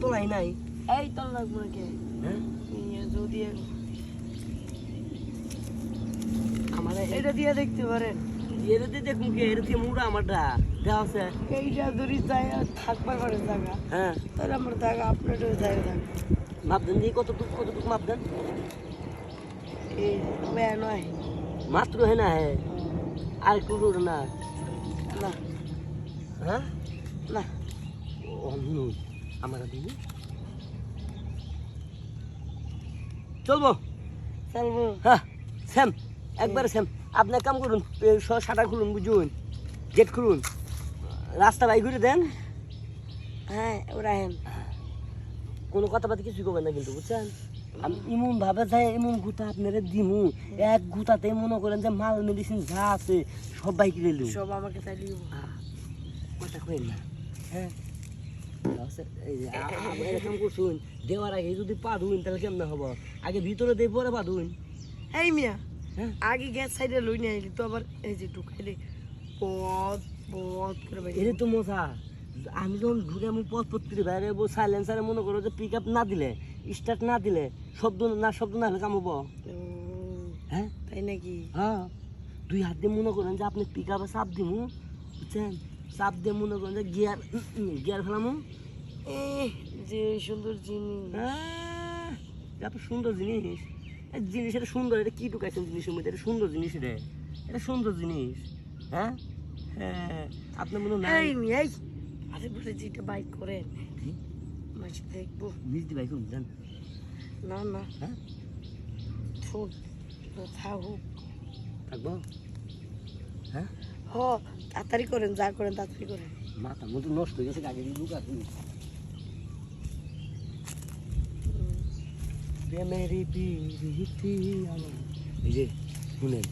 তোলাই নাই এই তোর লাগবো নাকি হ্যাঁ যদি আমার এটা দিয়ে দেখতে পারেন এর দিয়ে দেখুন কি এর দিয়ে মুড়া আমারটা দেওয়া আছে এইটা যদি চাই থাকবার পারে জায়গা হ্যাঁ তাহলে আমার জায়গা আপনার জায়গা থাকবে মাপদেন দিয়ে কতটুকু মাপদেন এই ব্যয় নয় মাত্র হ্যাঁ না হ্যাঁ আর একটু না না হ্যাঁ না আমার দিন চলবো চলবো হ্যাঁ স্যাম একবারে স্যাম আপনি এক কাম করুন শাটার খুলুন বুঝুন গেট খুলুন রাস্তা বাই ঘুরে দেন হ্যাঁ ওরা হেন কোনো কথাবার্তা কিছুই করবেন না কিন্তু বুঝছেন আমি এমন ভাবে যাই এমন গুতা আপনারা দিমু এক গুতাতে মনে করেন যে মাল মেডিসিন যা আছে সব বাইক রেলু সব আমাকে তাই দিব কথা কইেন না হ্যাঁ এরকম করছুন দেওয়ার আগে যদি পাধুন তাহলে কেমন হবো আগে ভিতরে দিয়ে পরে পাধুন এই মিয়া হ্যাঁ আগে গ্যাস সাইডে লই নিয়ে আইলি তো আবার এই যে ঢুকাইলে পথ পথ করে বাইরে এটা তো মজা আমি যখন ঘুরে আমি পথ করে বাইরে সাইলেন্সারে মনে করো যে পিক আপ না দিলে স্টার্ট না দিলে শব্দ না হলে কামাবো হ্যাঁ তাই নাকি হ্যাঁ দুই হাত দিয়ে মনে করেন যে আপনি পিক আপে চাপ দিমু বুঝছেন চাপ দিয়ে মনে করেন যে গিয়ার ফেলামু যে সুন্দর জিনিস হ্যাঁ এত সুন্দর জিনিস জিনিস এটা সুন্দর এটা কি ঢুকাইছেন জিনিসের মধ্যে এটা সুন্দর জিনিস এটা সুন্দর জিনিস হ্যাঁ হ্যাঁ আপনার মনে নাই এই আশেপাশে যেটা বাইক করে মাঝে দেখবো মিষ্টি ভাই কোন জান না না হ্যাঁ ঠোঁট থাকুক থাকবো হ্যাঁ হ তাড়াতাড়ি করেন যা করেন তাড়াতাড়ি করেন মাথা মতো নষ্ট হয়ে গেছে আগে লুক আছে প্রেমেরই পিরিতি আমার এই যে শুনেন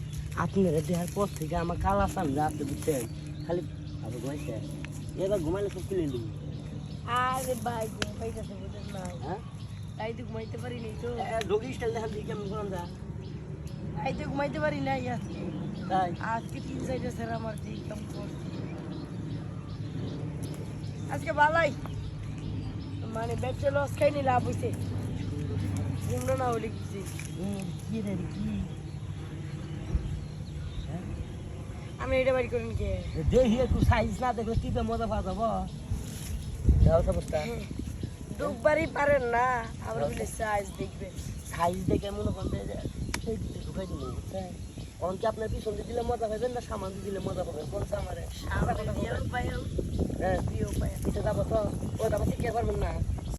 আপনারা দেহার পর থেকে আমার কালা সান রাতে বুঝছেন খালি আবার ঘুমাইছে এবার ঘুমাইলে সব খুলে দিবি আরে ভাই ঘুমাইতেছে বুঝেন না হ্যাঁ তাই তো ঘুমাইতে পারি নাই তো ঢোকি স্টাইল দেখা দিই কেমন করান যা তাই তো ঘুমাইতে পারি নাই আজকে তাই আজকে 3 সাইডে স্যার আমার যে কাম করছি আজকে ভালোই মানে বেচে লস খাইনি লাভ হইছে ঘুমনো না হলে কিছু কি রে কি আমি এটা বাড়ি করেন কে দেখি একটু সাইজ না দেখলে টিপে মজা পাওয়া যাবো যাও তো অবস্থা ঢুকবারই পারেন না আবার বলে সাইজ দেখবেন সাইজ দেখে মনে করেন যে সেই দিকে ঢুকাই দিল বুঝছেন কারণ কি আপনার পিছন দিয়ে দিলে মজা পাবেন না সামান দিয়ে দিলে মজা পাবেন কোন সামারে সামনে দিয়েও পাইও হ্যাঁ দিয়েও পাইও পিছিয়ে যাবো তো ও তারপর শিখতে পারবেন না